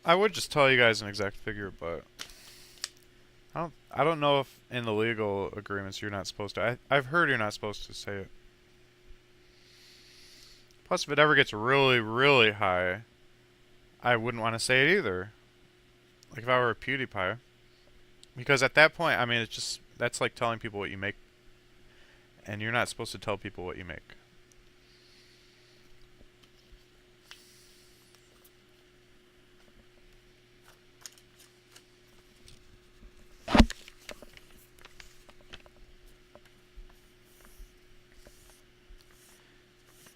I would just tell you guys an exact figure, but I don't know if in the legal agreements you're not supposed to. I've heard you're not supposed to say it. Plus, if it ever gets really, really high, I wouldn't want to say it either. Like if I were a PewDiePie, because at that point, I mean, it's just that's like telling people what you make, and you're not supposed to tell people what you make.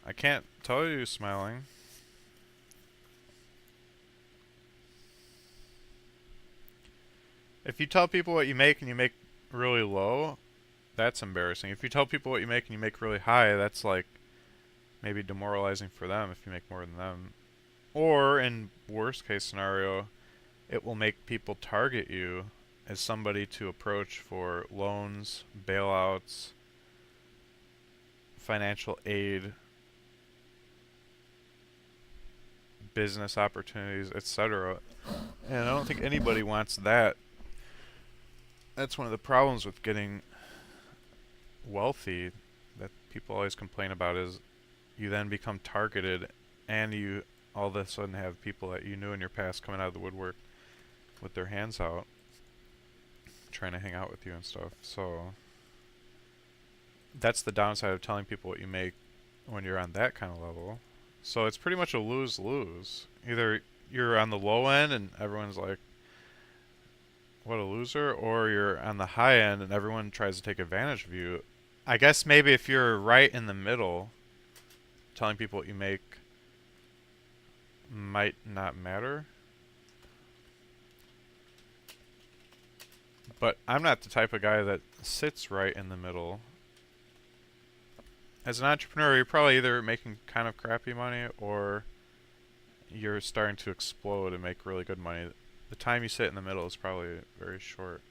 I can't tell you smiling. If you tell people what you make and you make really low, that's embarrassing. If you tell people what you make and you make really high, that's like maybe demoralizing for them if you make more than them. Or in worst case scenario, it will make people target you as somebody to approach for loans, bailouts, financial aid, business opportunities, etc. And I don't think anybody wants that. That's one of the problems with getting wealthy that people always complain about is you then become targeted and you all of a sudden have people that you knew in your past coming out of the woodwork with their hands out trying to hang out with you and stuff. So that's the downside of telling people what you make when you're on that kind of level. So it's pretty much a lose-lose. Either you're on the low end and everyone's like, what a loser, or you're on the high end and everyone tries to take advantage of you. I guess maybe if you're right in the middle, telling people what you make might not matter. But I'm not the type of guy that sits right in the middle. As an entrepreneur, you're probably either making kind of crappy money or you're starting to explode and make really good money. The time you sit in the middle is probably very short.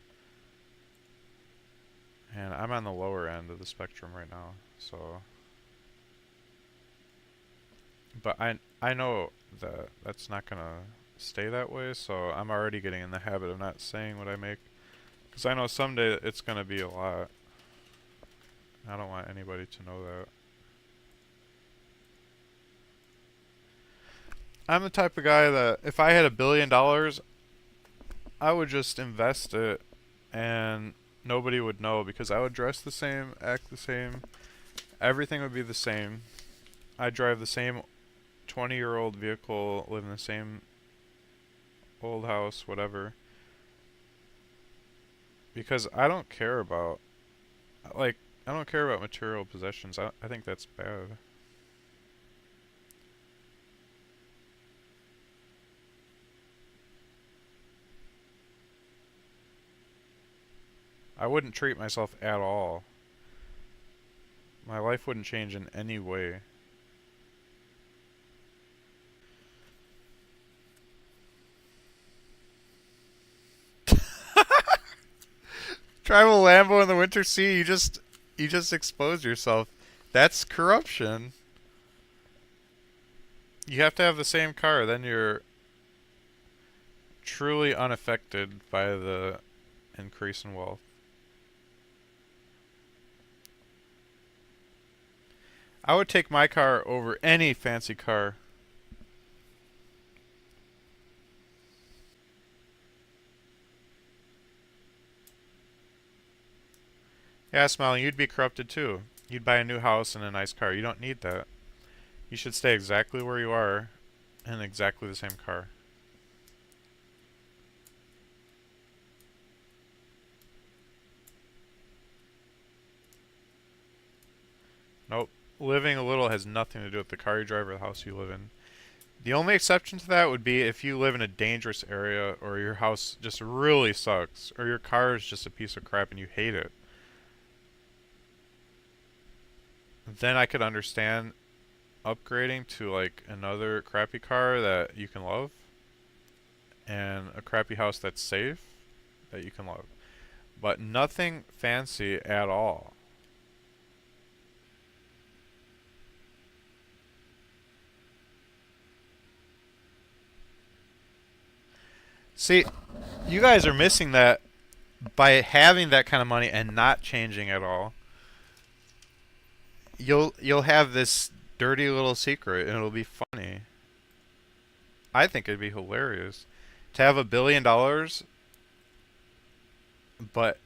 And I'm on the lower end of the spectrum right now, so. But I know that that's not gonna stay that way, so I'm already getting in the habit of not saying what I make. Because I know someday it's gonna be a lot. I don't want anybody to know that. I'm the type of guy that if I had $1 billion, I would just invest it and nobody would know because I would dress the same, act the same, everything would be the same. I'd drive the same 20-year-old vehicle, live in the same old house, whatever. Because I don't care about, like, I don't care about material possessions. I think that's bad. I wouldn't treat myself at all. My life wouldn't change in any way. Drive a Lambo in the winter sea, you just expose yourself. That's corruption. You have to have the same car, then you're truly unaffected by the increase in wealth. I would take my car over any fancy car. Yeah, Smiling, you'd be corrupted too. You'd buy a new house and a nice car. You don't need that. You should stay exactly where you are in exactly the same car. Nope. Living a little has nothing to do with the car you drive or the house you live in. The only exception to that would be if you live in a dangerous area or your house just really sucks or your car is just a piece of crap and you hate it. Then I could understand upgrading to like another crappy car that you can love and a crappy house that's safe that you can love. But nothing fancy at all. See, you guys are missing that by having that kind of money and not changing at all. You'll have this dirty little secret and it'll be funny. I think it'd be hilarious to have $1 billion but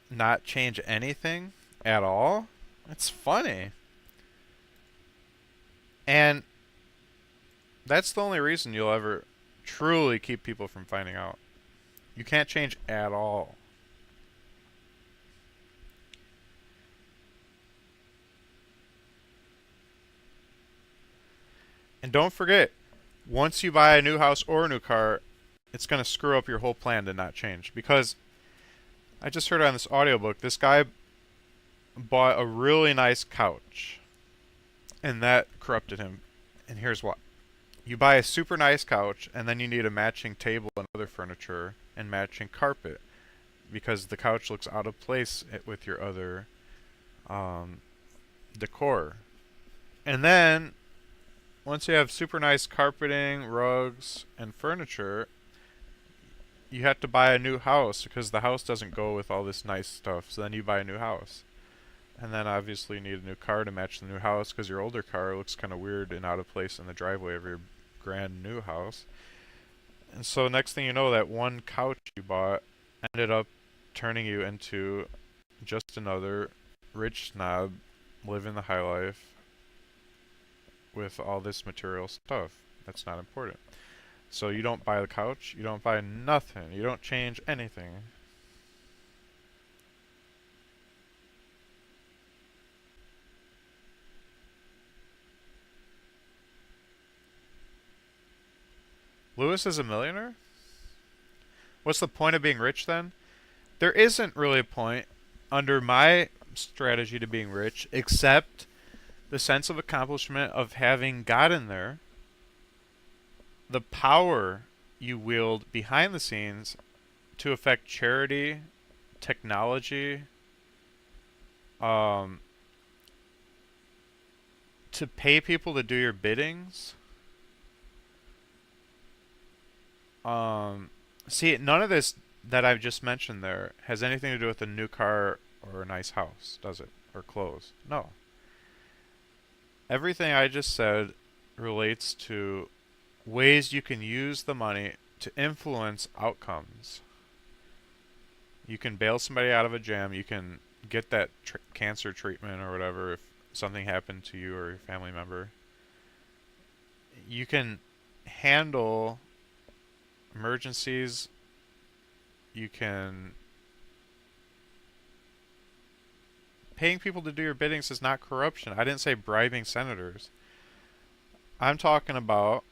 not change anything at all. It's funny. And that's the only reason you'll ever truly keep people from finding out. You can't change at all. And don't forget, once you buy a new house or a new car, it's going to screw up your whole plan to not change. Because I just heard on this audiobook, this guy bought a really nice couch, and that corrupted him. And here's why. You buy a super nice couch, and then you need a matching table and other furniture, and matching carpet, because the couch looks out of place with your other decor. And then, once you have super nice carpeting, rugs, and furniture, you have to buy a new house because the house doesn't go with all this nice stuff. So then you buy a new house. And then obviously you need a new car to match the new house because your older car looks kind of weird and out of place in the driveway of your brand new house. And so next thing you know, that one couch you bought ended up turning you into just another rich snob living the high life with all this material stuff that's not important. So you don't buy the couch, you don't buy nothing, you don't change anything. Lewis is a millionaire? What's the point of being rich then? There isn't really a point under my strategy to being rich except the sense of accomplishment of having gotten there, the power you wield behind the scenes to affect charity, technology, to pay people to do your biddings. See, none of this that I've just mentioned there has anything to do with a new car or a nice house, does it? Or clothes. No. Everything I just said relates to ways you can use the money to influence outcomes. You can bail somebody out of a jam. You can get that cancer treatment or whatever if something happened to you or your family member. You can handle emergencies. You can... Paying people to do your biddings is not corruption. I didn't say bribing senators. I'm talking about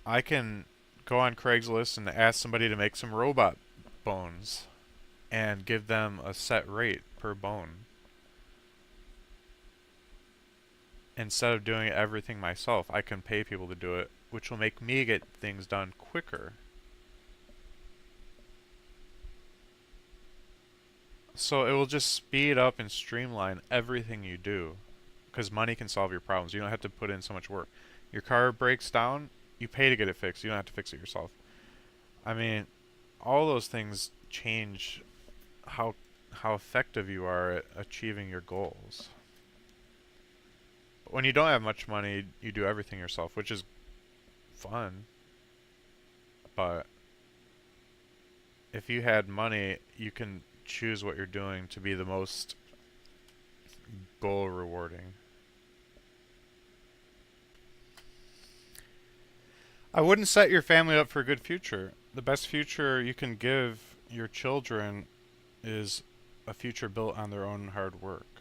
I can go on Craigslist and ask somebody to make some robot bones and give them a set rate per bone instead of doing everything myself. I can pay people to do it, which will make me get things done quicker. So it will just speed up and streamline everything you do because money can solve your problems. You don't have to put in so much work. Your car breaks down, you pay to get it fixed. You don't have to fix it yourself. I mean, all those things change how effective you are at achieving your goals. But when you don't have much money, you do everything yourself, which is fun. But if you had money, you can choose what you're doing to be the most goal rewarding. I wouldn't set your family up for a good future. The best future you can give your children is a future built on their own hard work.